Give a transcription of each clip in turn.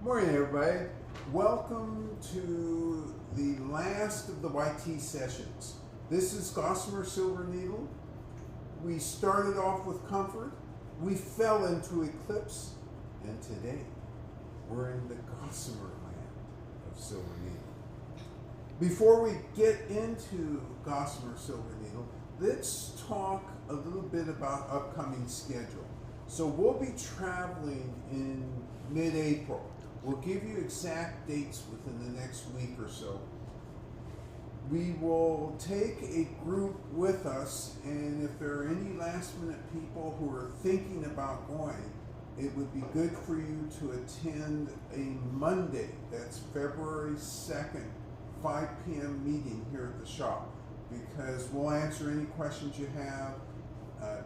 Morning, everybody. Welcome to the last of the white tea sessions. This is Gossamer Silver Needle. We started off with comfort. We fell into eclipse. And today, we're in the Gossamer land of Silver Needle. Before we get into Gossamer Silver Needle, let's talk a little bit about upcoming schedule. So we'll be traveling in mid-April. We'll give you exact dates within the next week or so. We will take a group with us, and if there are any last minute people who are thinking about going, it would be good for you to attend a Monday, that's February 2nd, 5 p.m. meeting here at the shop, because we'll answer any questions you have.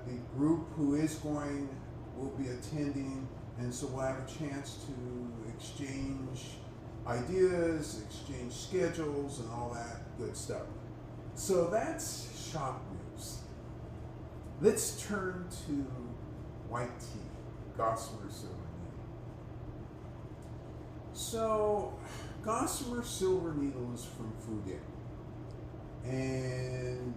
The group who is going will be attending, and so we'll have a chance to exchange ideas, exchange schedules, and all that good stuff. So that's shop news. Let's turn to white tea, Gossamer Silver Needle. So Gossamer Silver Needle is from Fuding, and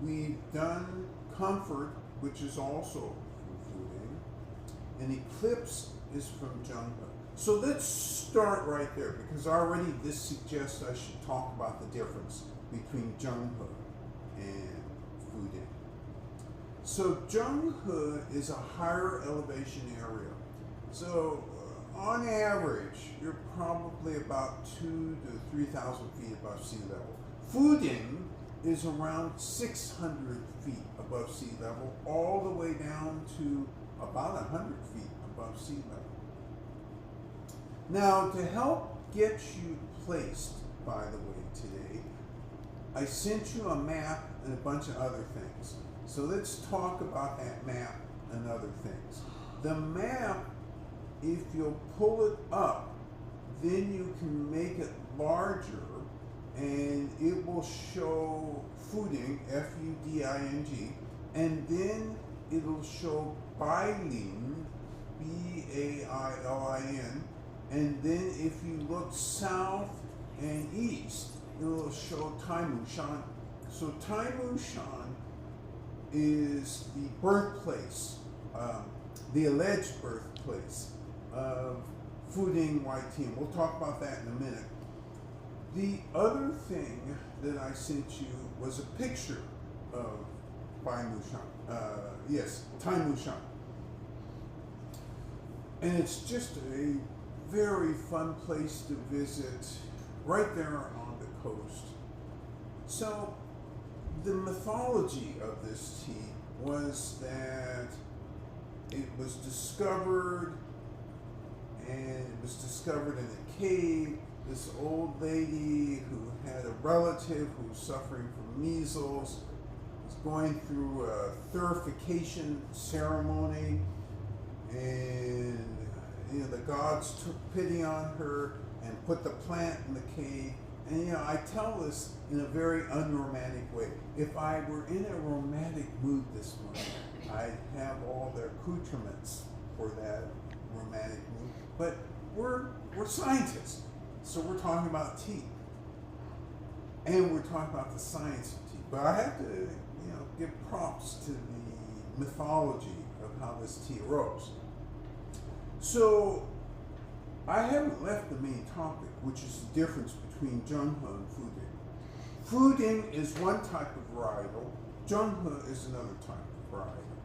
we've done Comfort, which is also from Fuding, and Eclipse is from Jungha. So let's start right there, because already this suggests I should talk about the difference between Jungha and Fuding. So Jungha is a higher elevation area. So on average, you're probably about 2,000 to 3,000 feet above sea level. Fuding is around 600 feet above sea level, all the way down to about 100 feet above sea level. Now, to help get you placed, by the way, today, I sent you a map and a bunch of other things. So let's talk about that map and other things. The map, if you'll pull it up, then you can make it larger, and it will show Fuding, F-U-D-I-N-G, and then it'll show Bailin, B-A-I-L-I-N, and then if you look south and east, it'll show Taimushan. So Taimushan is the birthplace, the alleged birthplace of Fuding white tea. We'll talk about that in a minute. The other thing that I sent you was a picture of Taimushan. And it's just a very fun place to visit, right there on the coast. So the mythology of this tea was that it was discovered, and it was discovered in a cave. This old lady who had a relative who was suffering from measles was going through a thurification ceremony, and the gods took pity on her and put the plant in the cave. And I tell this in a very unromantic way. If I were in a romantic mood this morning, I'd have all the accoutrements for that romantic mood. But we're scientists, so we're talking about tea, and we're talking about the science of tea. But I have to, give props to the mythology of how this tea arose. So I haven't left the main topic, which is the difference between Jungha and Fuding. Fuding is one type of varietal, Jungha is another type of varietal.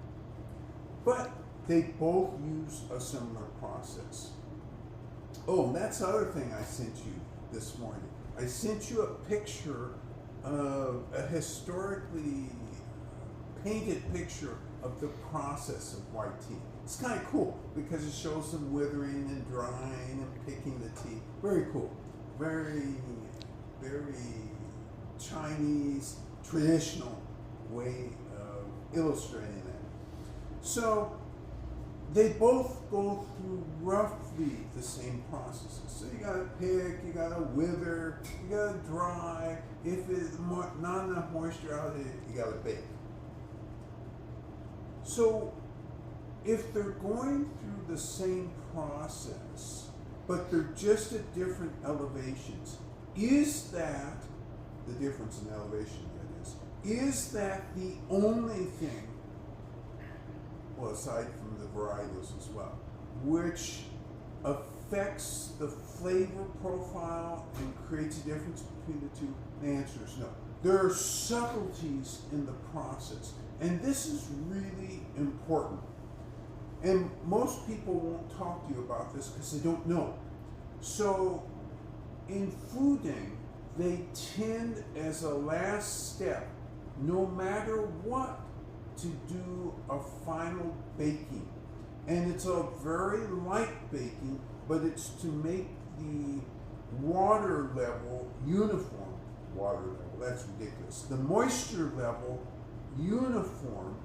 But they both use a similar process. Oh, that's the other thing I sent you this morning. I sent you a picture of a historically painted picture of the process of white tea. It's kind of cool because it shows them withering and drying and picking the tea. Very cool. Very, very Chinese, traditional way of illustrating that. So they both go through roughly the same processes. So you gotta pick, you gotta wither, you gotta dry. If it's not enough moisture out of it, you gotta bake. So if they're going through the same process, but they're just at different elevations. Is that the difference in elevation, that is? Is that the only thing, well, aside from the varietals as well, which affects the flavor profile and creates a difference between the two? The answer is no. There are subtleties in the process, and this is really important. And most people won't talk to you about this because they don't know. So in Fuding, they tend as a last step, no matter what, to do a final baking. And it's a very light baking, but it's to make the water level uniform. Water level, that's ridiculous. The moisture level uniform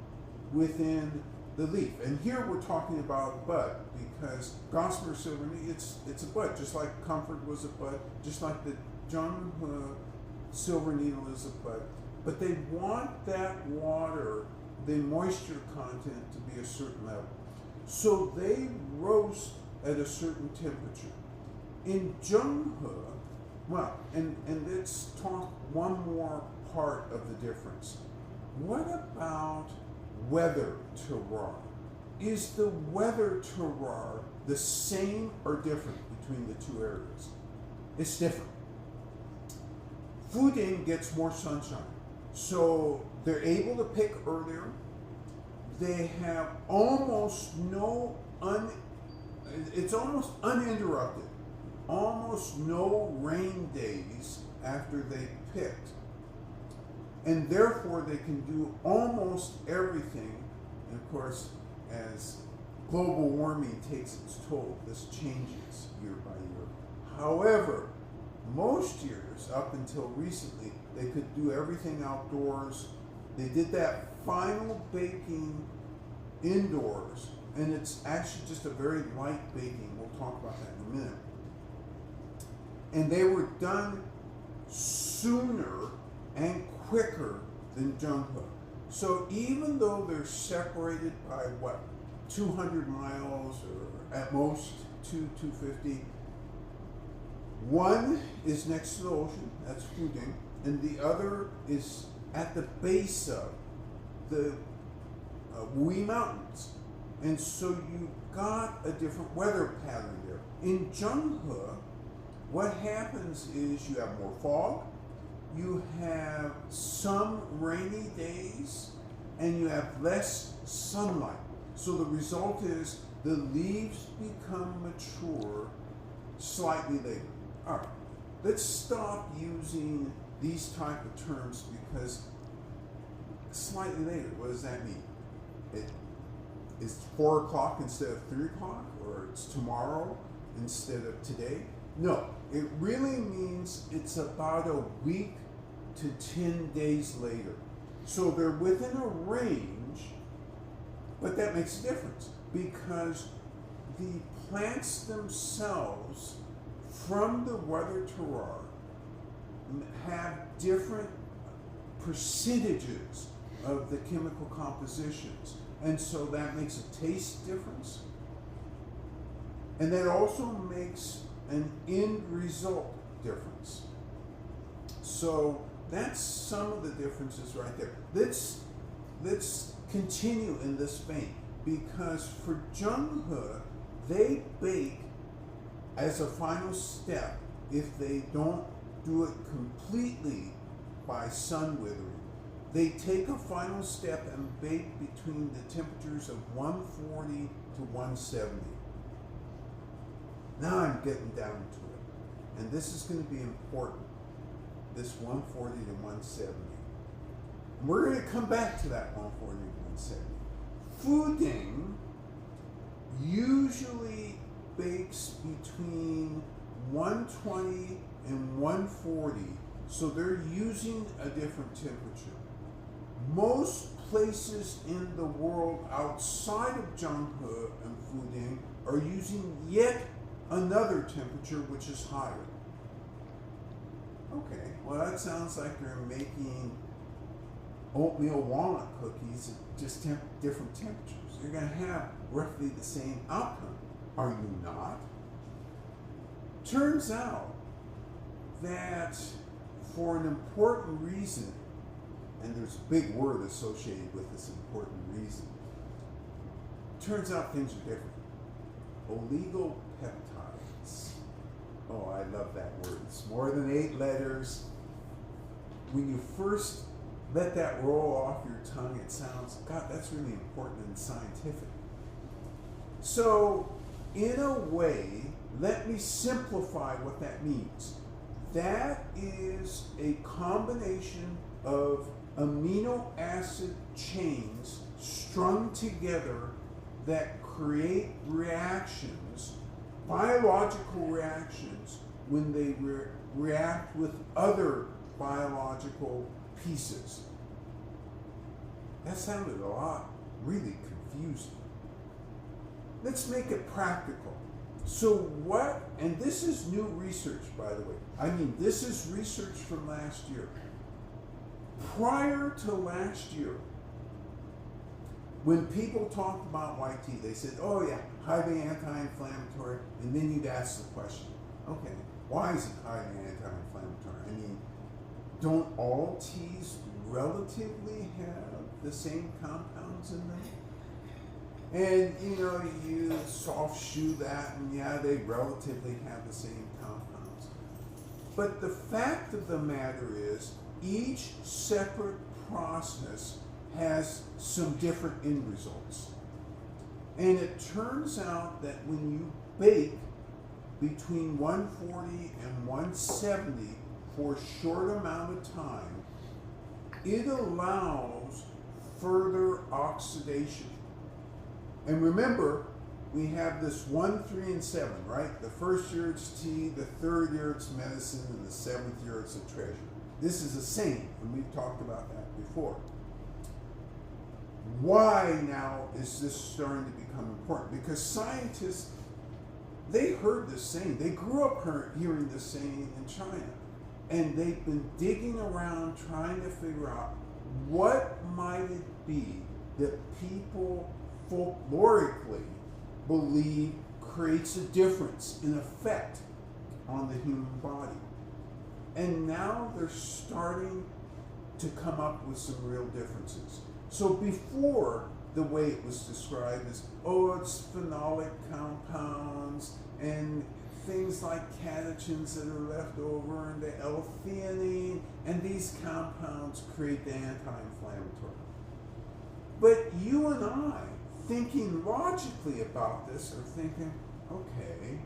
within the leaf. And here we're talking about bud, because Gossamer Silver Needle, it's a bud, just like Comfort was a bud, just like the Jung Silver Needle is a bud. But they want that water, the moisture content, to be a certain level. So they roast at a certain temperature. In Jung, well, and let's talk one more part of the difference. What about weather terroir? Is the weather terroir the same or different between the two areas? It's different. Fuding gets more sunshine, so they're able to pick earlier. They have almost no, it's almost uninterrupted, almost no rain days after they picked. And therefore they can do almost everything. And of course, as global warming takes its toll, this changes year by year. However, most years, up until recently, they could do everything outdoors. They did that final baking indoors, and it's actually just a very light baking. We'll talk about that in a minute. And they were done sooner and quicker than Jungho. So even though they're separated by what, 200 miles or at most 250, one is next to the ocean, that's Fuding, and the other is at the base of the Wui Mountains. And so you got a different weather pattern there. In Jungho, what happens is you have more fog, you have some rainy days, and you have less sunlight. So the result is the leaves become mature slightly later. All right, let's stop using these type of terms, because slightly later, what does that mean? It's 4 o'clock instead of 3 o'clock, or it's tomorrow instead of today? No, it really means it's about a week to 10 days later. So they're within a range, but that makes a difference, because the plants themselves from the weather terroir have different percentages of the chemical compositions. And so that makes a taste difference. And that also makes an end result difference. So that's some of the differences right there. Let's continue in this vein, because for Jungho, they bake as a final step if they don't do it completely by sun withering. They take a final step and bake between the temperatures of 140 to 170. Now I'm getting down to it. And this is going to be important, this 140 to 170. And we're going to come back to that 140 to 170. Fuding usually bakes between 120 and 140, so they're using a different temperature. Most places in the world outside of Jungho and Fuding are using yet another temperature which is higher. Okay, well that sounds like they're making oatmeal walnut cookies at just different temperatures. You're going to have roughly the same outcome. Are you not? Turns out that for an important reason, and there's a big word associated with this important reason, turns out things are different. Oligopeptides. Oh, I love that word. It's more than 8 letters. When you first let that roll off your tongue, it sounds, God, that's really important and scientific. So, in a way, let me simplify what that means. That is a combination of amino acid chains strung together that create reactions, biological reactions, when they react with other biological pieces. That sounded a lot really confusing. Let's make it practical. So what, and this is new research, by the way. I mean, this is research from last year. Prior to last year, when people talked about white tea, they said, oh yeah, highly anti-inflammatory, and then you'd ask the question, okay, why is it highly anti-inflammatory? I mean, don't all teas relatively have the same compounds in them? And you soft shoe that, and yeah, they relatively have the same compounds. But the fact of the matter is, each separate process has some different end results. And it turns out that when you bake between 140 and 170 for a short amount of time, it allows further oxidation. And remember, we have this 1, 3, and 7, right? The first year it's tea, the third year it's medicine, and the 7th year it's a treasure. This is the same, and we've talked about that before. Why now is this starting to become important? Because scientists, they heard this saying. They grew up hearing this saying in China. And they've been digging around trying to figure out what might it be that people folklorically believe creates a difference in effect on the human body. And now they're starting to come up with some real differences. So before, the way it was described is, oh, it's phenolic compounds and things like catechins that are left over and the L-theanine, and these compounds create the anti-inflammatory. But you and I, thinking logically about this, are thinking, okay,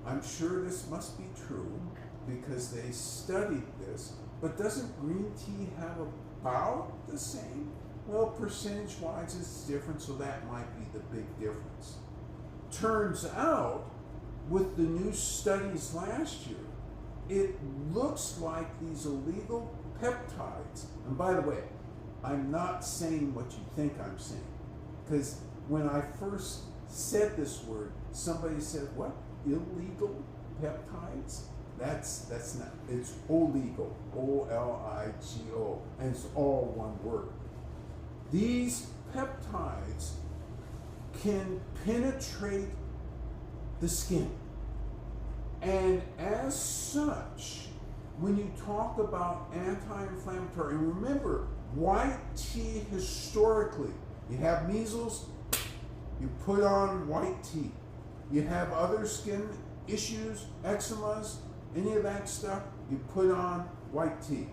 I'm sure this must be true because they studied this, but doesn't green tea have about the same? Well, percentage-wise it's different, so that might be the big difference. Turns out, with the new studies last year, it looks like these illegal peptides, and by the way, I'm not saying what you think I'm saying, because when I first said this word, somebody said, what? Illegal peptides? That's not, it's oligo, O-L-I-G-O, and it's all one word. These peptides can penetrate the skin. And as such, when you talk about anti-inflammatory, and remember, white tea historically, you have measles, you put on white tea. You have other skin issues, eczemas, any of that stuff, you put on white tea.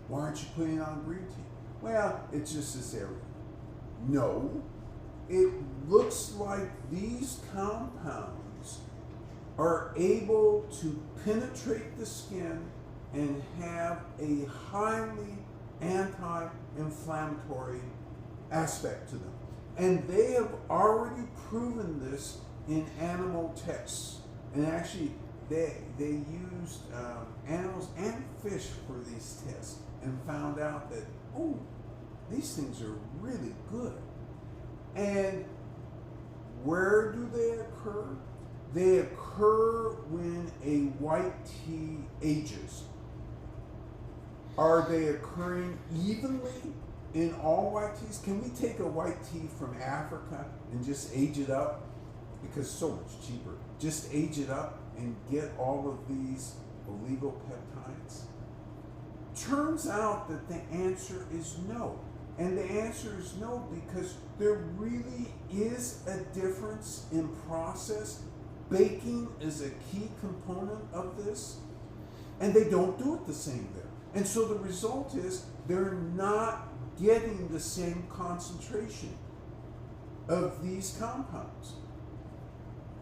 Why aren't you putting on green tea? Well, it's just this area. No, it looks like these compounds are able to penetrate the skin and have a highly anti-inflammatory aspect to them. And they have already proven this in animal tests. And actually, they used animals and fish for these tests and found out that, oh, these things are really good. And where do they occur? They occur when a white tea ages. Are they occurring evenly in all white teas? Can we take a white tea from Africa and just age it up? because it's so much cheaper. Just age it up and get all of these illegal peptides? Turns out that the answer is no. And the answer is no because there really is a difference in process. Baking is a key component of this, and they don't do it the same there. And so the result is they're not getting the same concentration of these compounds.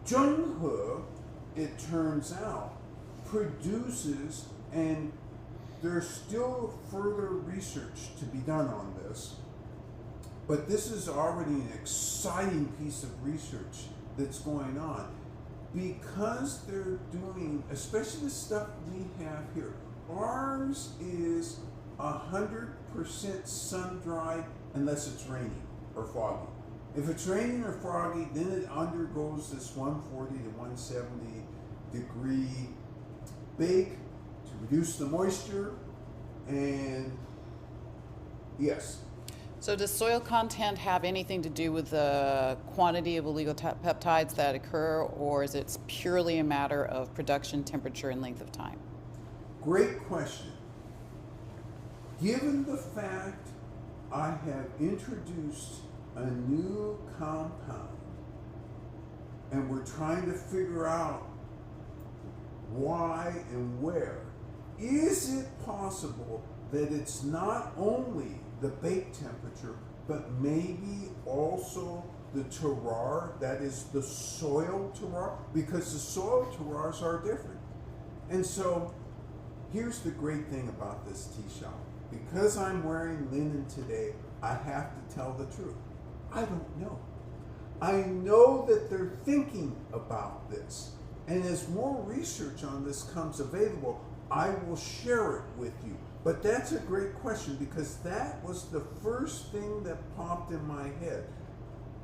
Zhenghe, it turns out, produces, and there's still further research to be done on this, but this is already an exciting piece of research that's going on. Because they're doing, especially the stuff we have here, ours is 100% sun-dried unless it's raining or foggy. If it's raining or foggy, then it undergoes this 140 to 170 degree bake to reduce the moisture, and yes. So does soil content have anything to do with the quantity of illegal peptides that occur, or is it purely a matter of production, temperature, and length of time? Great question. Given the fact I have introduced a new compound and we're trying to figure out why and where, is it possible that it's not only the bake temperature, but maybe also the terroir, that is the soil terroir, because the soil terroirs are different. And so here's the great thing about this tea shop. Because I'm wearing linen today, I have to tell the truth. I don't know. I know that they're thinking about this. And as more research on this comes available, I will share it with you. But that's a great question because that was the first thing that popped in my head.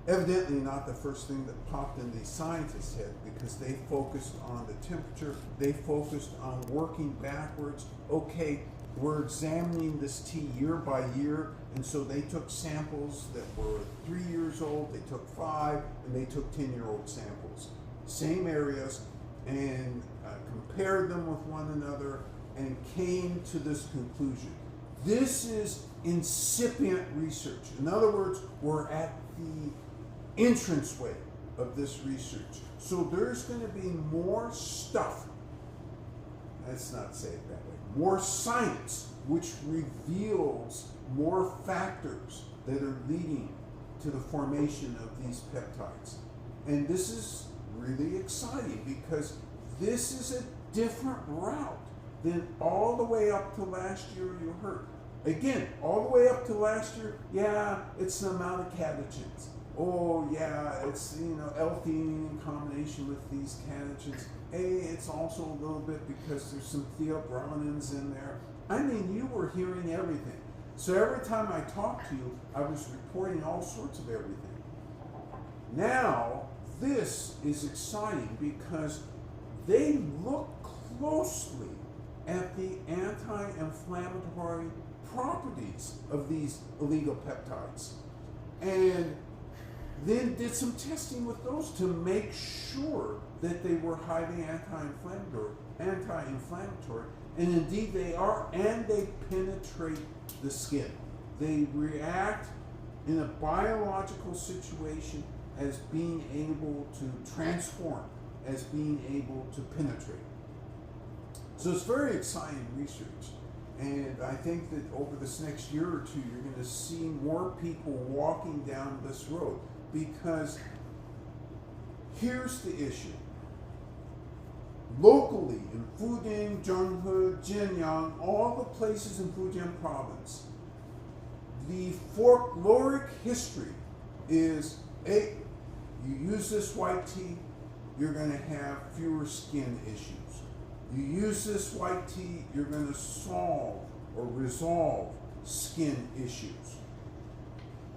Evidently not the first thing that popped in the scientists' head because they focused on the temperature, they focused on working backwards. Okay, we're examining this tea year by year, and so they took samples that were 3 years old, they took 5, and they took 10-year-old samples. Same areas, and compared them with one another, and came to this conclusion. This is incipient research. In other words, we're at the entranceway of this research. So there's going to be more stuff, let's not say it that way, more science, which reveals more factors that are leading to the formation of these peptides. And this is really exciting because this is a different route than all the way up to last year you heard. Again, all the way up to last year, yeah, it's the amount of catechins. Oh yeah, it's L-theanine in combination with these catechins. Hey, it's also a little bit because there's some theobronins in there. I mean, you were hearing everything. So every time I talked to you, I was reporting all sorts of everything. Now, this is exciting because they look closely at the anti-inflammatory properties of these illegal peptides and then did some testing with those to make sure that they were highly anti-inflammatory, and indeed they are, and they penetrate the skin. They react in a biological situation as being able to transform, as being able to penetrate. So it's very exciting research. And I think that over this next year or two, you're going to see more people walking down this road. Because here's the issue. Locally, in Fuding, Zhenghe, Jinyang, all the places in Fujian province, the folkloric history is, hey, you use this white tea, you're going to have fewer skin issues. You use this white tea, you're going to solve or resolve skin issues.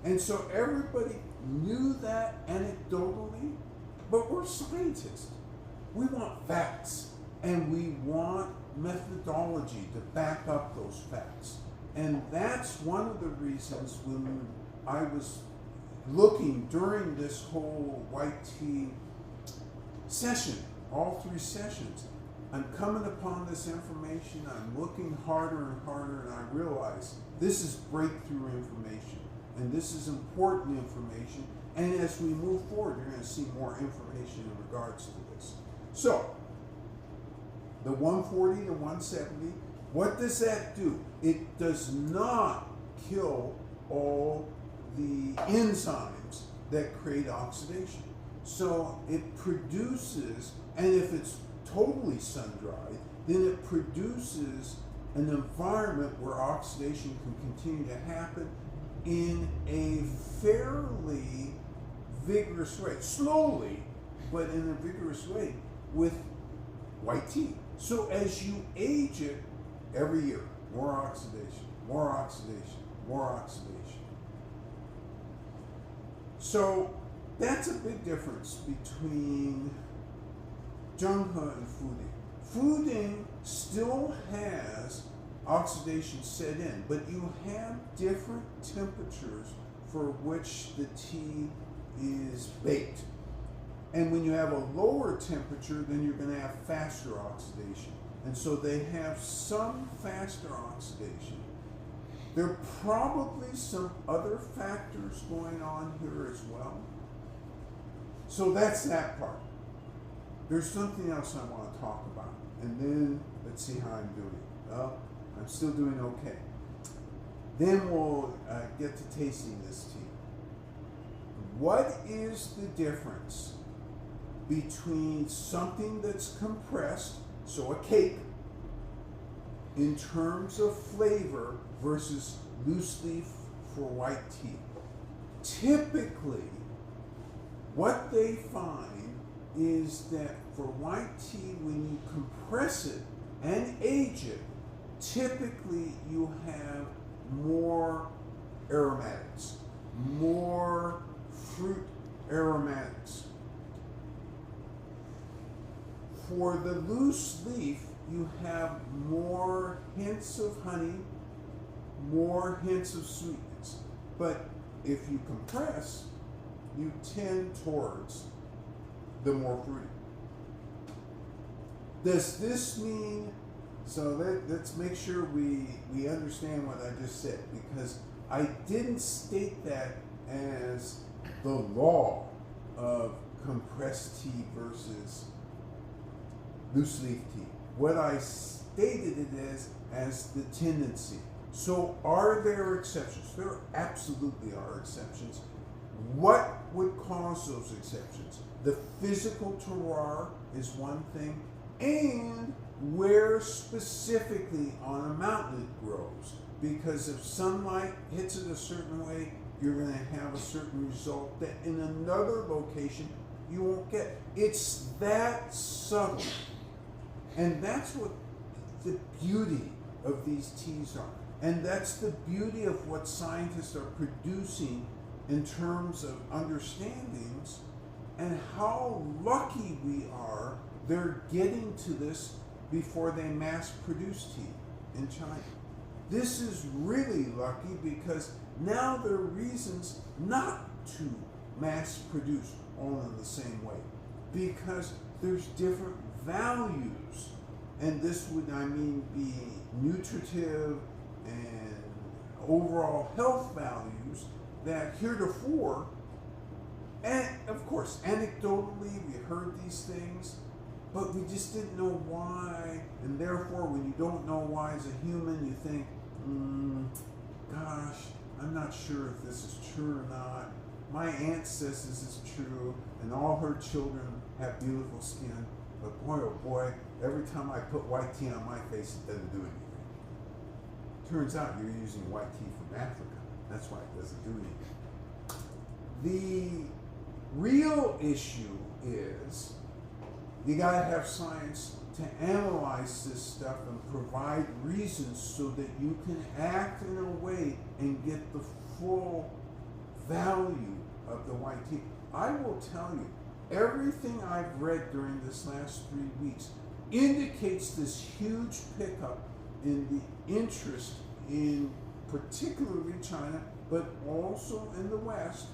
And so everybody knew that anecdotally, but we're scientists. We want facts, and we want methodology to back up those facts. And that's one of the reasons when I was looking during this whole white tea session, all 3 sessions, I'm coming upon this information, I'm looking harder and harder, and I realize this is breakthrough information, and this is important information, and as we move forward, you're going to see more information in regards to this. So, the 140 to 170, what does that do? It does not kill all the enzymes that create oxidation. So it produces, and if it's totally sun-dried, then it produces an environment where oxidation can continue to happen in a fairly vigorous way. Slowly, but in a vigorous way with white tea. So as you age it, every year, more oxidation, more oxidation, more oxidation. So that's a big difference between Zhenghe and Fuding. Fuding still has oxidation set in, but you have different temperatures for which the tea is baked. And when you have a lower temperature, then you're going to have faster oxidation. And so they have some faster oxidation. There are probably some other factors going on here as well. So that's that part. There's something else I want to talk about. And then let's see how I'm doing. Well, I'm still doing okay. Then we'll get to tasting this tea. What is the difference between something that's compressed, so a cake, in terms of flavor versus loose leaf for white tea? Typically, what they find is that for white tea, when you compress it and age it, typically you have more aromatics, more fruit aromatics. For the loose leaf, you have more hints of honey, more hints of sweetness. But if you compress, you tend towards the more fruity. Does this mean, so let's make sure we understand what I just said, because I didn't state that as the law of compressed tea versus loose leaf tea. What I stated it as the tendency. So are there exceptions? There absolutely are exceptions. What would cause those exceptions? The physical terroir is one thing, and where specifically on a mountain it grows. Because if sunlight hits it a certain way, you're going to have a certain result that in another location you won't get. It's that subtle. And that's what the beauty of these teas are. And that's the beauty of what scientists are producing in terms of understandings, and how lucky we are they're getting to this before they mass produce tea in China. This is really lucky because now there are reasons not to mass produce all in the same way, because there's different values, and this would, I mean, be nutritive and overall health values that heretofore, and of course anecdotally we heard these things, but we just didn't know why, and therefore when you don't know why as a human, you think, gosh, I'm not sure if this is true or not. My aunt says this is true, and all her children have beautiful skin, but boy oh boy, every time I put white tea on my face, it doesn't do anything. Turns out you're using white tea from Africa. That's why it doesn't do anything. The real issue is you gotta have science to analyze this stuff and provide reasons so that you can act in a way and get the full value of the white tea. I will tell you, everything I've read during this last 3 weeks indicates this huge pickup in the interest in particularly China, but also in the West,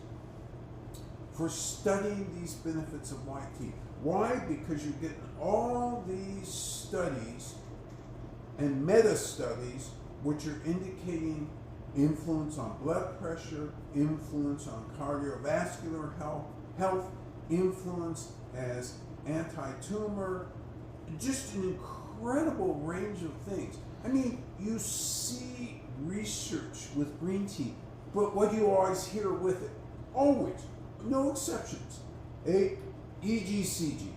for studying these benefits of white tea. Why? Because you're getting all these studies and meta-studies which are indicating influence on blood pressure, influence on cardiovascular health, influence as anti-tumor, just an incredible range of things. I mean, you see research with green tea, but what do you always hear with it? Always, no exceptions, EGCG.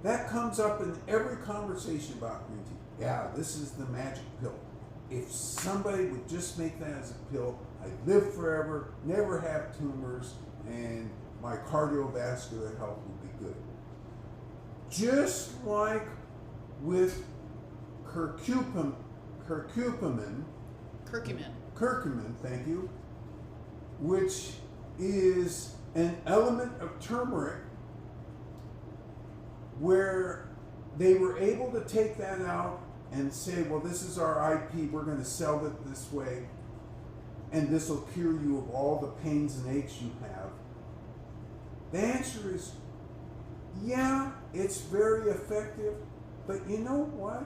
That comes up in every conversation about green tea. Yeah, this is the magic pill. If somebody would just make that as a pill, I'd live forever, never have tumors, and my cardiovascular health would be good. Just like with curcumin, thank you, which is an element of turmeric, where they were able to take that out and say, well, this is our IP, we're going to sell it this way, and this will cure you of all the pains and aches you have. The answer is, yeah, it's very effective, but you know what?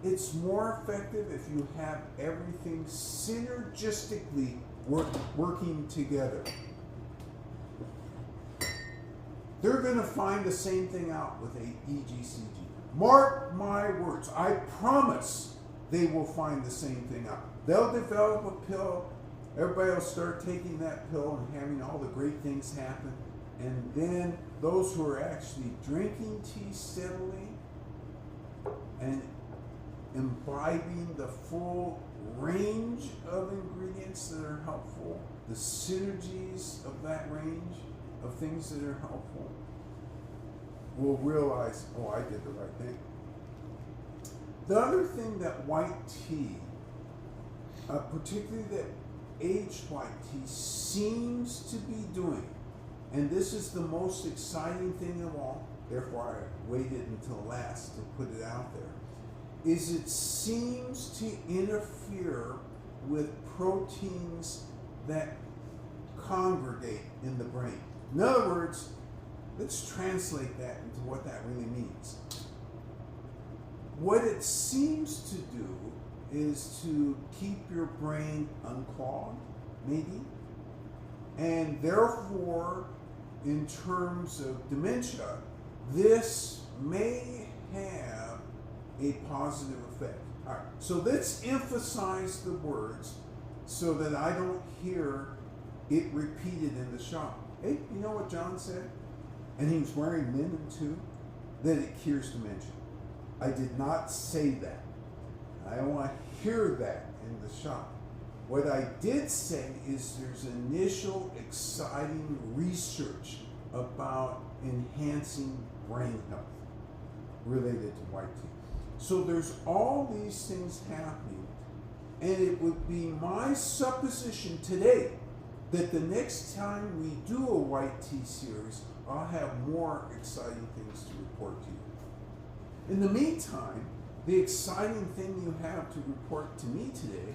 It's more effective if you have everything synergistically working together. They're going to find the same thing out with a EGCG. Mark my words. I promise they will find the same thing out. They'll develop a pill. Everybody will start taking that pill and having all the great things happen. And then those who are actually drinking tea steadily and imbibing the full range of ingredients that are helpful, the synergies of that range of things that are helpful, will realize, oh, I did the right thing. The other thing that white tea, particularly that aged white tea, seems to be doing, and this is the most exciting thing of all, therefore I waited until last to put it out there, is it seems to interfere with proteins that congregate in the brain. In other words, let's translate that into what that really means. What it seems to do is to keep your brain unclogged, maybe, and therefore, in terms of dementia, this may have a positive effect. All right, so let's emphasize the words so that I don't hear it repeated in the shop. Hey, you know what John said? And he was wearing linen too, that it cures dementia. I did not say that. I don't want to hear that in the shop. What I did say is there's initial exciting research about enhancing brain health related to white tea. So there's all these things happening, and it would be my supposition today that the next time we do a white tea series, I'll have more exciting things to report to you. In the meantime, the exciting thing you have to report to me today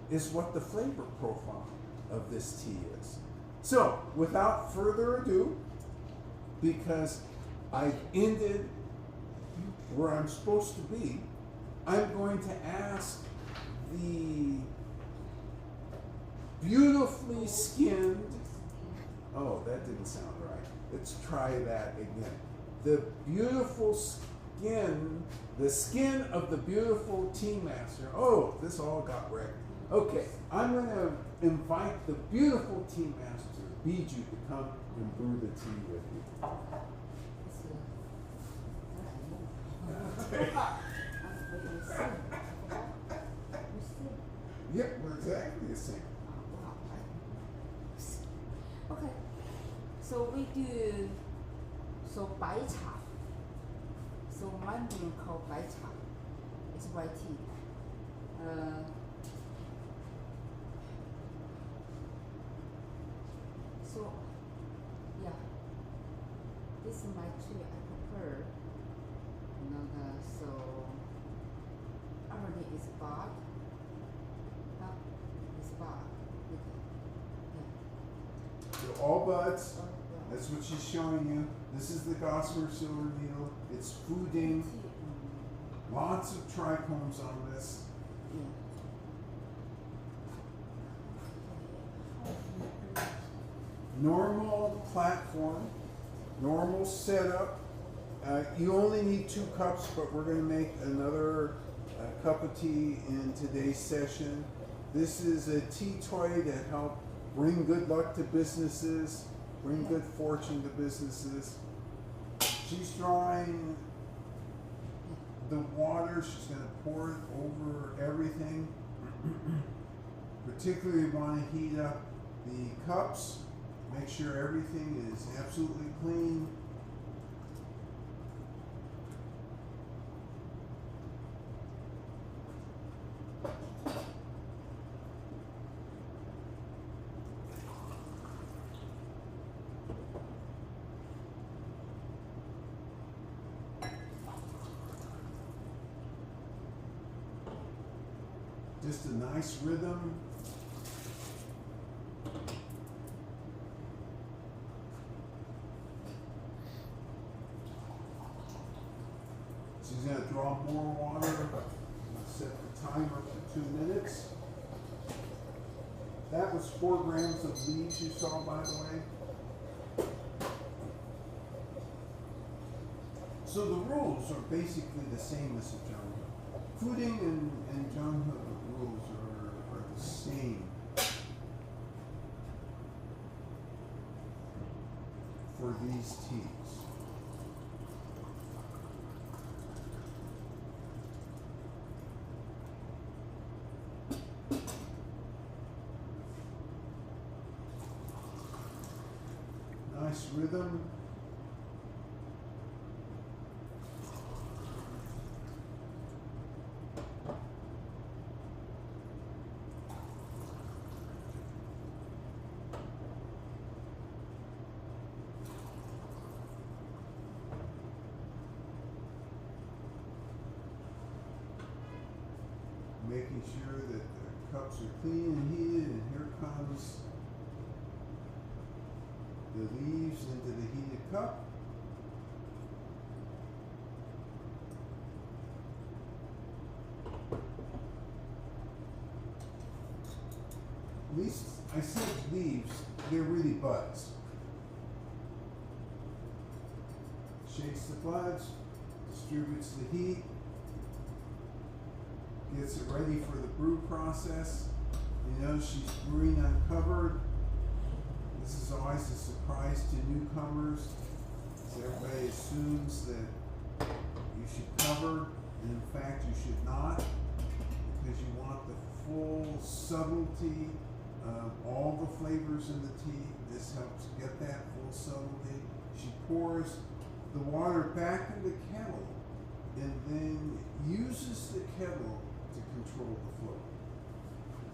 is what the flavor profile of this tea is. So, without further ado, because I've ended where I'm supposed to be, I'm going to ask the beautifully skinned, oh, that didn't sound right. Let's try that again. The beautiful skin, the skin of the beautiful tea master. Oh, this all got wrecked. Okay, I'm going to invite the beautiful tea master, Bijou, to come and brew the tea with you. Okay. Yep, we're exactly the same. Okay, so we do, bai cha. So one thing called bai cha. It's white tea. So, yeah, this is my tea I prefer. So, everything is bought. It's bought. So all buds, That's what she's showing you. This is the Gossamer Silver Needle. It's Fuding. Lots of trichomes on this. Normal platform, normal setup. You only need 2 cups, but we're going to make another cup of tea in today's session. This is a tea toy to help bring good luck to businesses, bring good fortune to businesses. She's drawing the water. She's going to pour it over everything. Particularly want to heat up the cups. Make sure everything is absolutely clean. Just a nice rhythm. She's going to draw more water. Set the timer for 2 minutes. That was 4 grams of leaves you saw, by the way. So the rules are basically the same as the Jungha. Fuding and Jungha rules are the same for these teas. Nice rhythm. Making sure that the cups are clean and heated, and here comes the leaves into the heated cup. At least I said leaves, they're really buds. Shakes the buds, distributes the heat, gets it ready for the brew process. You know, she's brewing uncovered. This is always a surprise to newcomers. So everybody assumes that you should cover, and in fact you should not, because you want the full subtlety of all the flavors in the tea. This helps get that full subtlety. She pours the water back in the kettle and then uses the kettle to control the flow.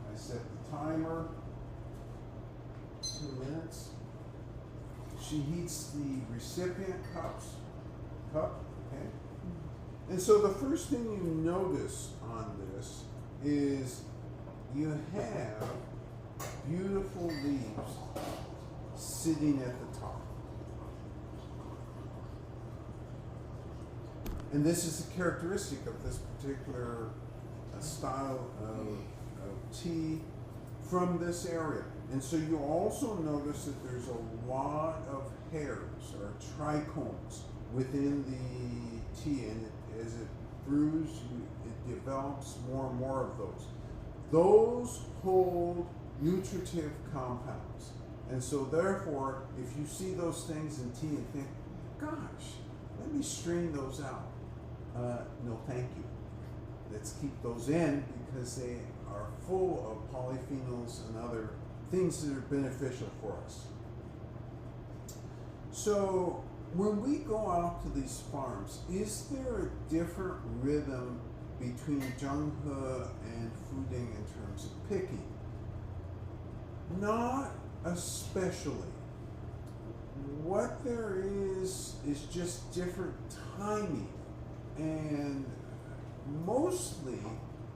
I set the timer, 2 minutes. She heats the recipient cup, okay? And so the first thing you notice on this is you have beautiful leaves sitting at the top. And this is a characteristic of this particular style of tea from this area. And so you also notice that there's a lot of hairs or trichomes within the tea, and as it brews, it develops more and more of those. Those hold nutritive compounds. And so therefore, if you see those things in tea and think, gosh, let me strain those out. No, thank you. Let's keep those in because they are full of polyphenols and other things that are beneficial for us. So when we go out to these farms, is there a different rhythm between Jungha and Fuding in terms of picking? Not especially. What there is just different timing. And mostly,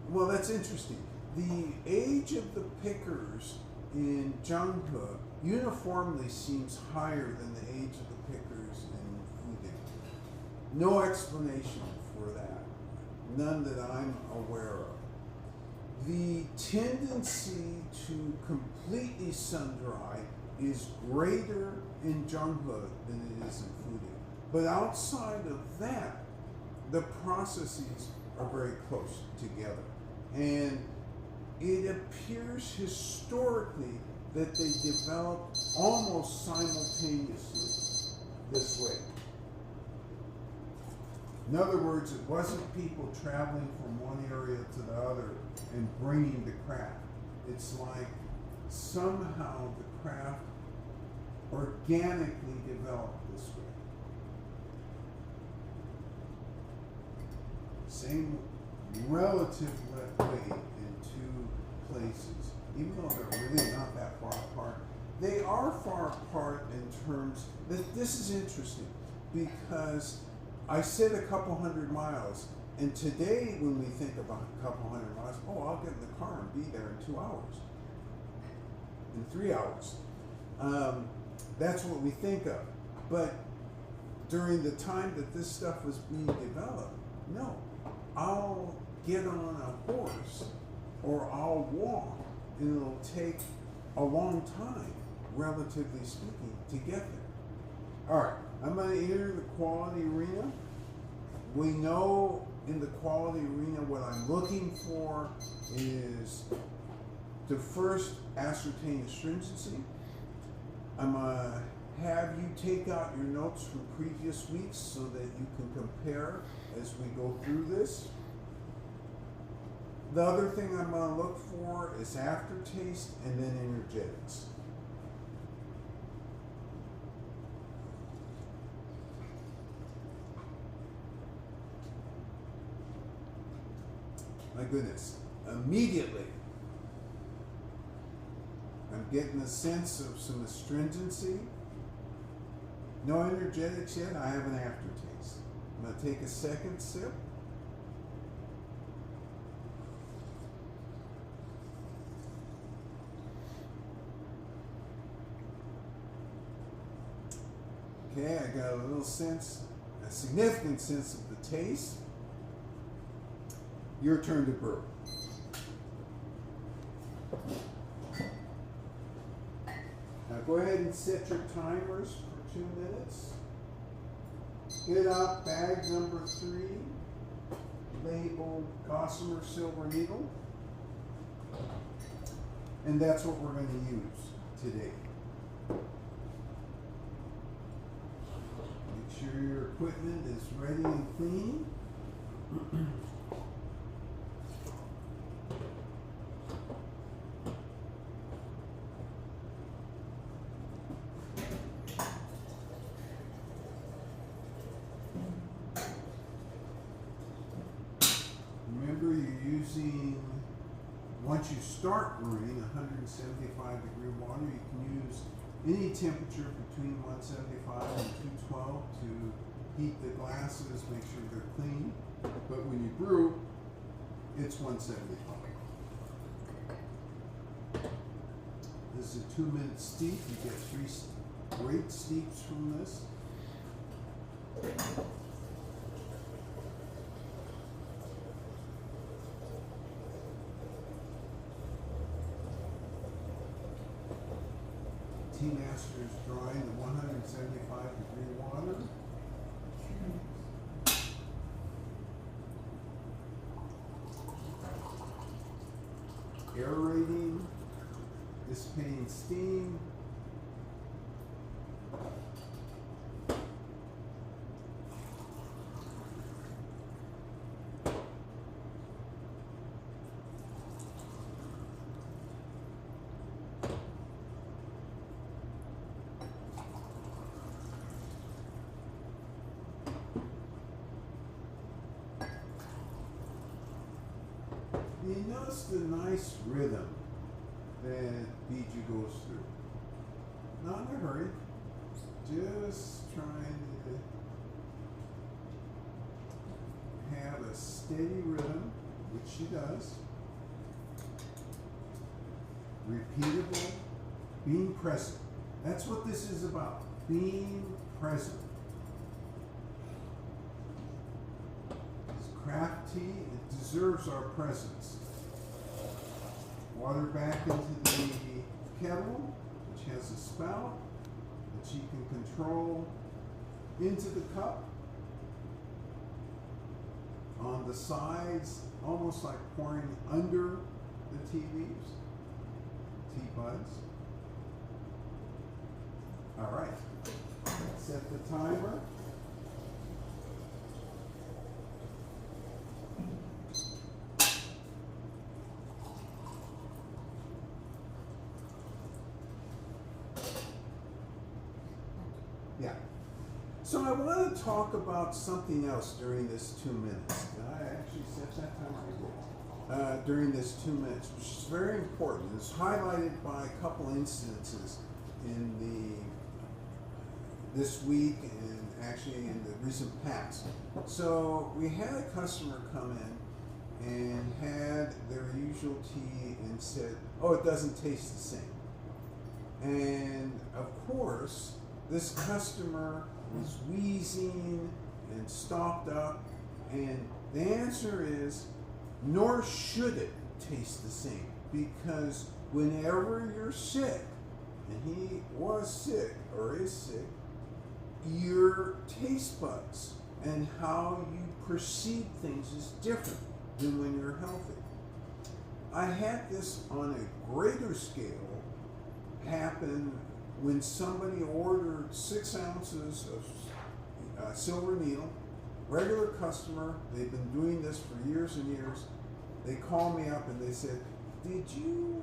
well, that's interesting. The age of the pickers in Jungha uniformly seems higher than the age of the pickers in Fuding. No explanation for that, none that I'm aware of. The tendency to completely sun dry is greater in Zhenghe than it is in Fuding. But outside of that, the processes are very close together. And it appears historically that they developed almost simultaneously this way. In other words, it wasn't people traveling from one area to the other and bringing the craft. It's like somehow the craft organically developed this way. Same relative weight in two places, even though they're really not that far apart. They are far apart in terms that this is interesting because I said a couple hundred miles, and today when we think about a couple hundred miles, oh, I'll get in the car and be there in 2 hours, in 3 hours. That's what we think of. But during the time that this stuff was being developed, no. I'll get on a horse or I'll walk, and it'll take a long time, relatively speaking, to get there. All right, I'm going to enter the quality arena. We know in the quality arena what I'm looking for is to first ascertain astringency. I'm going to have you take out your notes from previous weeks so that you can compare as we go through this. The other thing I'm going to look for is aftertaste and then energetics. My goodness, immediately I'm getting a sense of some astringency. No energetics yet, I have an aftertaste. I'm going to take a second sip. Okay, I got a little sense, a significant sense of the taste. Your turn to brew. Now go ahead and set your timers for 2 minutes. Get out bag number 3, labeled Gossamer Silver Needle. And that's what we're going to use today. Make sure your equipment is ready and clean. Remember, you're using, once you start brewing, 175 degree water. You can use any temperature between 175 and 212 to heat the glasses, make sure they're clean. But when you brew, it's 175. This is a 2-minute steep. You get 3 great steeps from this. Tea Master is drying the 175 degree water. Aerating, dissipating steam. You notice the nice rhythm that Biju goes through. Not in a hurry, just trying to have a steady rhythm, which she does. Repeatable, being present. That's what this is about, being present. This craft tea, it deserves our presence. Water back into the kettle, which has a spout that you can control, into the cup. On the sides, almost like pouring under the tea leaves, tea buds. All right, set the timer. Yeah. So I want to talk about something else during this 2 minutes. Did I actually set that timer? During this 2 minutes, which is very important. It's highlighted by a couple incidences in this week and actually in the recent past. So we had a customer come in and had their usual tea and said, oh, it doesn't taste the same. And of course, this customer was wheezing and stopped up, and the answer is, nor should it taste the same, because whenever you're sick, and he was sick or is sick, your taste buds and how you perceive things is different than when you're healthy. I had this on a greater scale happen when somebody ordered 6 ounces of Silver Needle, regular customer, they've been doing this for years and years. They called me up and they said, did you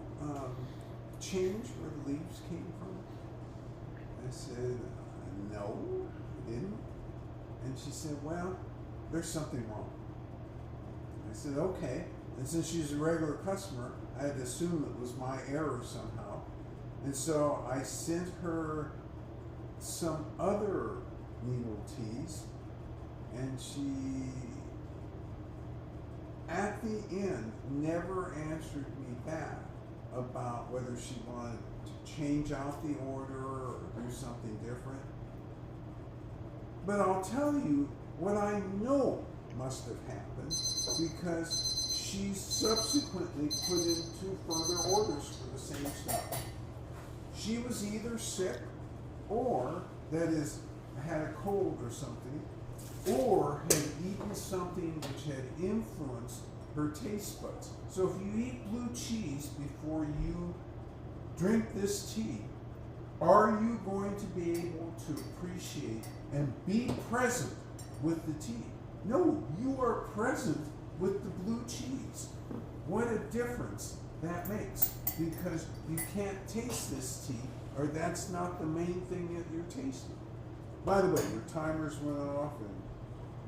change where the leaves came from? I said, no, I didn't. And she said, well, there's something wrong. I said, okay. And since she's a regular customer, I had to assume it was my error somehow. And so I sent her some other needle teas, and she, at the end, never answered me back about whether she wanted to change out the order or do something different. But I'll tell you what I know must have happened, because she subsequently put in 2 further orders for the same stuff. She was either sick, or, that is, had a cold or something, or had eaten something which had influenced her taste buds. So if you eat blue cheese before you drink this tea, are you going to be able to appreciate and be present with the tea? No, you are present with the blue cheese. What a difference that makes, because you can't taste this tea, or that's not the main thing that you're tasting. By the way, your timers went off, and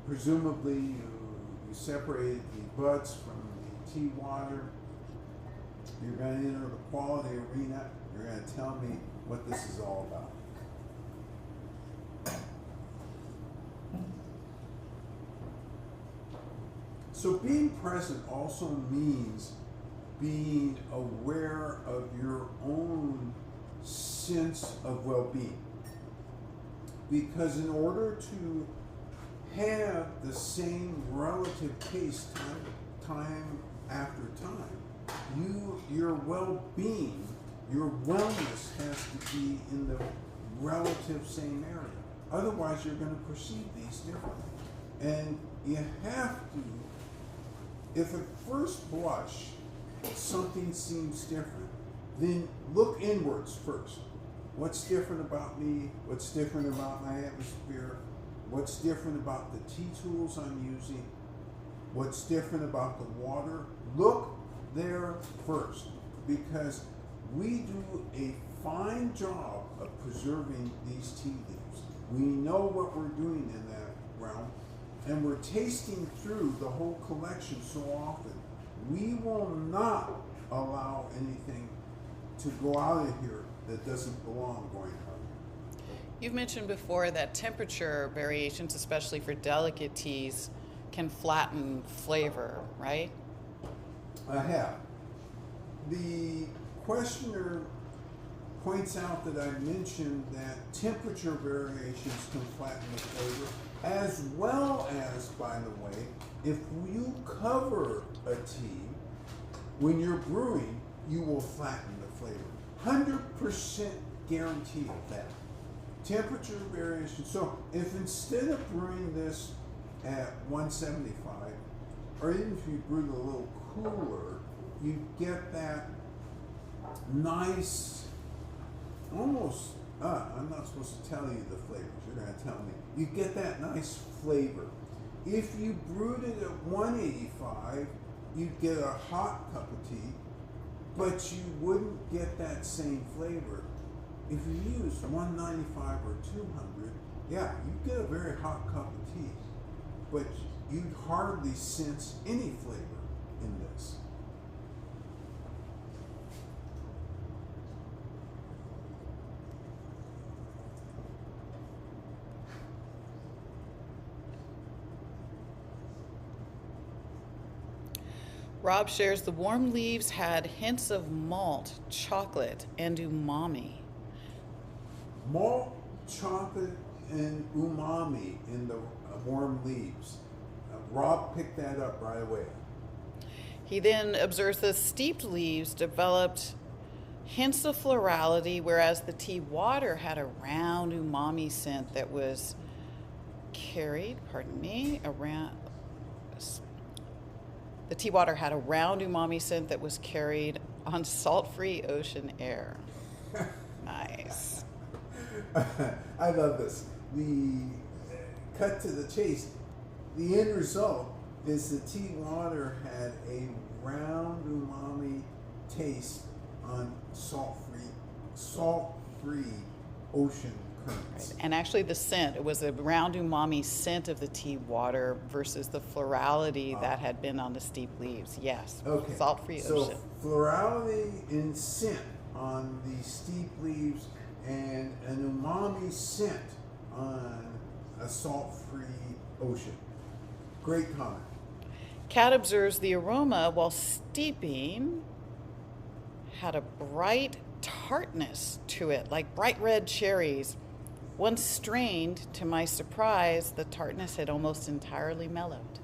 presumably you separated the buds from the tea water. You're going to enter the quality arena. You're going to tell me what this is all about. So being present also means being aware of your own sense of well-being. Because in order to have the same relative taste time after time, your well-being, your wellness has to be in the relative same area. Otherwise, you're going to perceive these differently. And you have to, if at first blush something seems different, then look inwards first. What's different about me? What's different about my atmosphere? What's different about the tea tools I'm using? What's different about the water? Look there first, because we do a fine job of preserving these tea leaves. We know what we're doing in that realm, and we're tasting through the whole collection so often. We will not allow anything to go out of here that doesn't belong going out. You've mentioned before that temperature variations, especially for delicate teas, can flatten flavor, right? I have. The questioner points out that I mentioned that temperature variations can flatten the flavor, as well as, by the way, if you cover a tea, when you're brewing, you will flatten the flavor. 100% guarantee of that. Temperature variation. So if instead of brewing this at 175, or even if you brewed a little cooler, you get that nice, almost, I'm not supposed to tell you the flavors, you're going to tell me. You get that nice flavor. If you brewed it at 185, you'd get a hot cup of tea, but you wouldn't get that same flavor. If you use 195 or 200, yeah, you get a very hot cup of tea, but you'd hardly sense any flavor in this. Rob shares the warm leaves had hints of malt, chocolate, and umami. Malt, chocolate, and umami in the warm leaves. Rob picked that up right away. He then observes the steeped leaves developed hints of florality, whereas the tea water had a round umami scent that was carried, around. The tea water had a round umami scent that was carried on salt-free ocean air. Nice. I love this. The cut to the chase. The end result is the tea water had a round umami taste on salt-free ocean currents. Right. And actually the scent, it was a round umami scent of the tea water versus the florality that had been on the steep leaves. Yes. Okay. Salt-free so ocean. Florality and scent on the steep leaves and an umami scent on a salt-free ocean. Great comment. Kat observes the aroma while steeping had a bright tartness to it, like bright red cherries. Once strained, to my surprise, the tartness had almost entirely mellowed.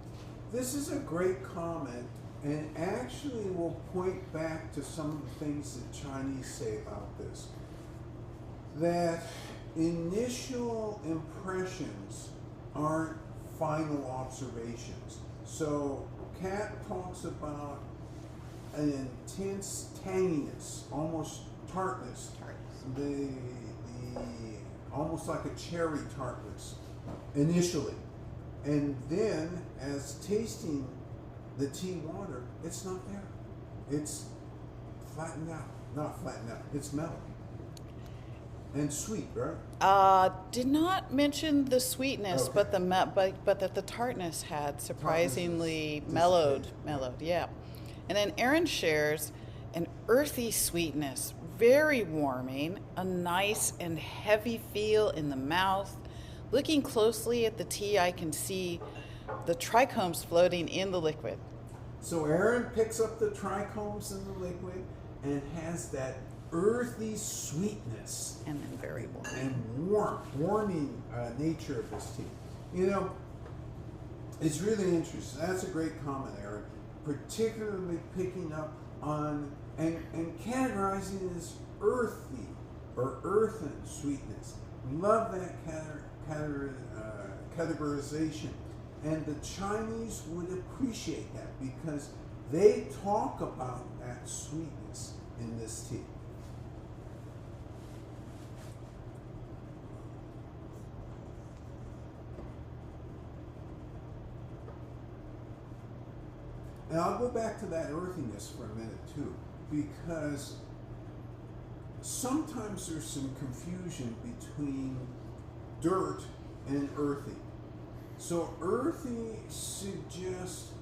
This is a great comment, and actually will point back to some of the things that Chinese say about this. That initial impressions aren't final observations. So Kat talks about an intense tanginess, almost tartness. The almost like a cherry tartness initially. And then as tasting the tea water, it's not there. It's flattened out. Not flattened out. It's mellow. And sweet, right? Did not mention the sweetness, Okay. but that the tartness had surprisingly mellowed, yeah. And then Erin shares an earthy sweetness, very warming, a nice and heavy feel in the mouth. Looking closely at the tea, I can see the trichomes floating in the liquid. So Erin picks up the trichomes in the liquid and has that earthy sweetness And then very warm. and warming nature of this tea. You know, it's really interesting. That's a great comment, Erin. Particularly picking up on and categorizing it as earthy or earthen sweetness. Love that categorization. And the Chinese would appreciate that because they talk about that sweetness in this tea. And I'll go back to that earthiness for a minute too, because sometimes there's some confusion between dirt and earthy. So earthy suggests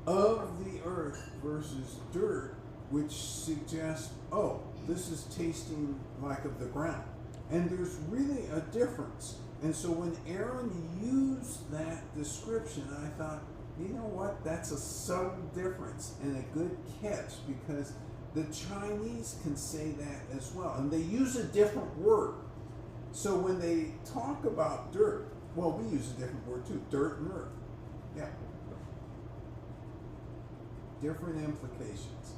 of the earth versus dirt, which suggests, oh, this is tasting like of the ground. And there's really a difference. And so when Erin used that description, I thought, you know what, that's a subtle difference and a good catch, because the Chinese can say that as well, and they use a different word. So when they talk about dirt, well, we use a different word too, dirt and earth. Yeah. Different implications.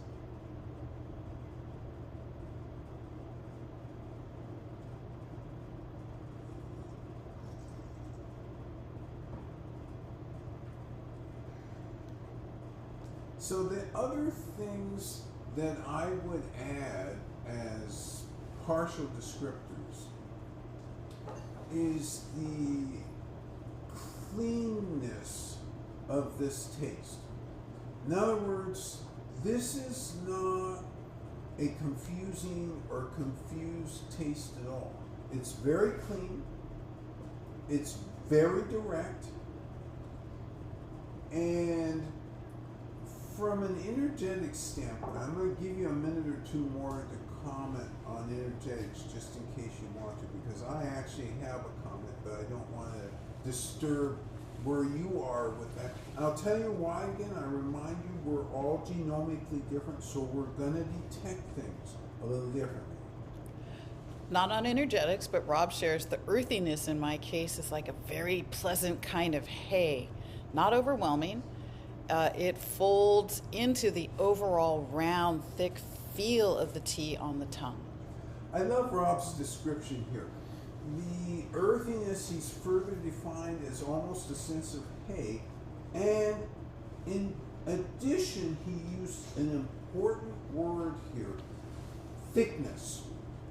So the other things that I would add as partial descriptors is the cleanness of this taste. In other words, this is not a confusing or confused taste at all. It's very clean, it's very direct, and from an energetic standpoint, I'm going to give you a minute or two more to comment on energetics just in case you want to, because I actually have a comment, but I don't want to disturb where you are with that. And I'll tell you why again. I remind you we're all genomically different, so we're going to detect things a little differently. Not on energetics, but Rob shares the earthiness in my case is like a very pleasant kind of hay, not overwhelming. It folds into the overall round, thick feel of the tea on the tongue. I love Rob's description here. The earthiness he's further defined as almost a sense of hay, and in addition, he used an important word here, thickness.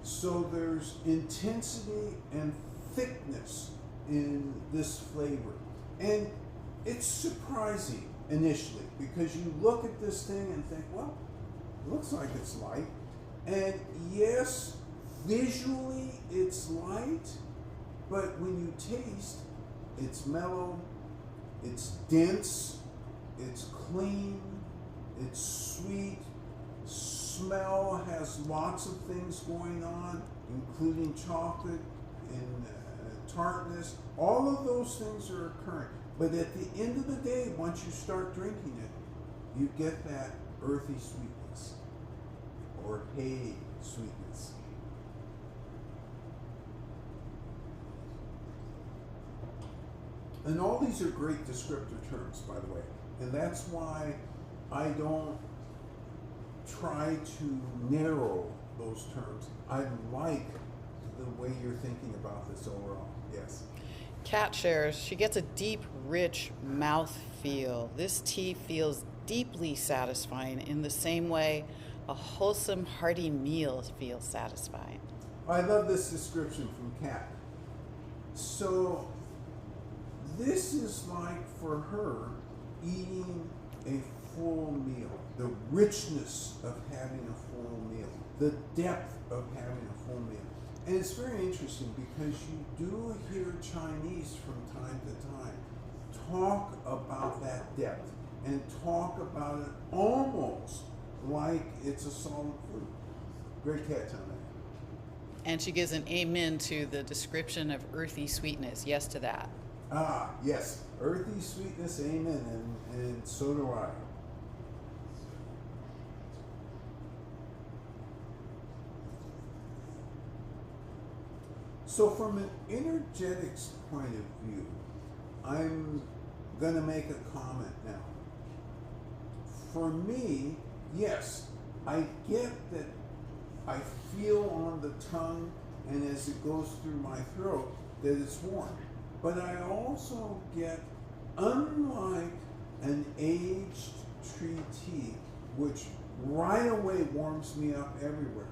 So there's intensity and thickness in this flavor. And it's surprising initially, because you look at this thing and think, well, it looks like it's light. And yes, visually it's light, but when you taste, it's mellow, it's dense, it's clean, it's sweet, smell has lots of things going on, including chocolate and tartness. All of those things are occurring. But at the end of the day, once you start drinking it, you get that earthy sweetness or hay sweetness. And all these are great descriptor terms, by the way. And that's why I don't try to narrow those terms. I like the way you're thinking about this overall. Yes. Kat shares, she gets a deep, rich mouth feel. This tea feels deeply satisfying in the same way a wholesome, hearty meal feels satisfying. I love this description from Kat. So this is like for her eating a full meal, the richness of having a full meal, the depth of having a full meal. And it's very interesting because you do hear Chinese from time to time talk about that depth and talk about it almost like it's a solid food. Great catch on that. And she gives an amen to the description of earthy sweetness. Yes to that. Ah, yes. Earthy sweetness, amen. And so do I. So from an energetics point of view, I'm going to make a comment now. For me, yes, I get that I feel on the tongue and as it goes through my throat that it's warm. But I also get, unlike an aged tree tea, which right away warms me up everywhere,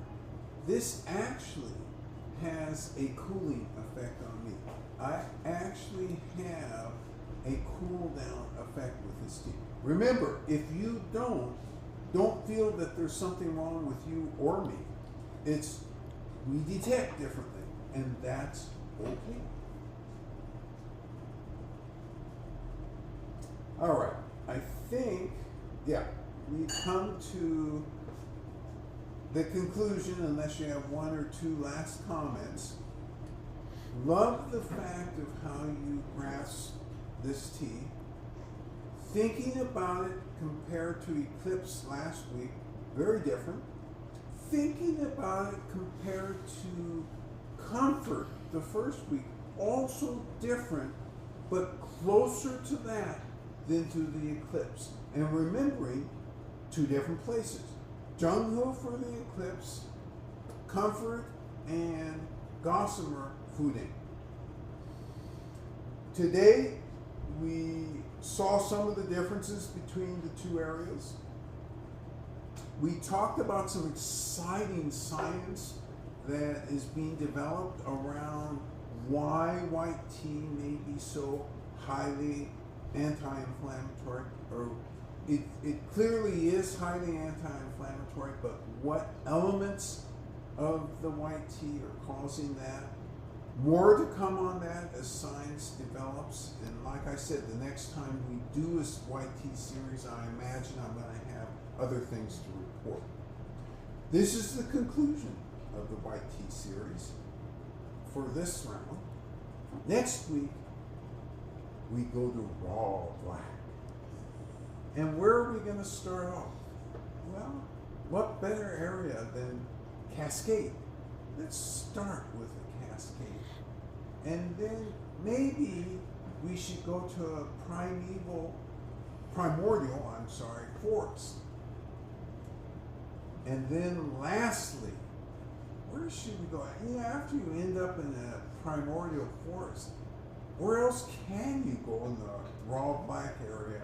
this actually has a cooling effect on me. I actually have a cool down effect with this tea. Remember, if you don't feel that there's something wrong with you or me. It's, we detect differently, and that's okay. All right, I think, yeah, we come to the conclusion, unless you have one or two last comments. Love the fact of how you grasp this tea. Thinking about it compared to Eclipse last week, very different. thinking about it compared to comfort the first week, also different, but closer to that than to the eclipse. And remembering two different places. Jungho for the eclipse, comfort, and Gossamer Fuding. Today, we saw some of the differences between the two areas. We talked about some exciting science that is being developed around why white tea may be so highly anti-inflammatory, or it clearly is highly anti-inflammatory, but what elements of the white tea are causing that. More to come on that as science develops, and like I said, the next time we do a white tea series, I imagine I'm going to have other things to report. This is the conclusion of the white tea series for this round. Next week, we go to raw black. And where are we going to start off? Well, what better area than Cascade? Let's start with a Cascade. And then maybe we should go to a primordial forest. And then lastly, where should we go? After you end up in a primordial forest, where else can you go in the raw black area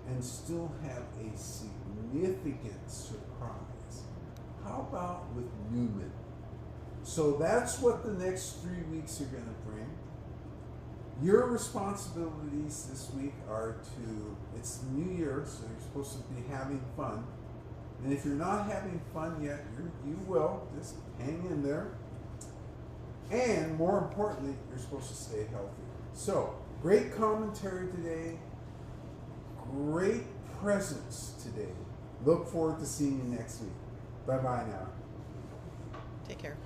and still have a significant surprise? How about with Newman? So that's what the next 3 weeks are going to bring. Your responsibilities this week are it's New Year, so you're supposed to be having fun. And if you're not having fun yet, you will. Just hang in there. And more importantly, you're supposed to stay healthy. So, great commentary today. Great presence today. Look forward to seeing you next week. Bye-bye now. Take care.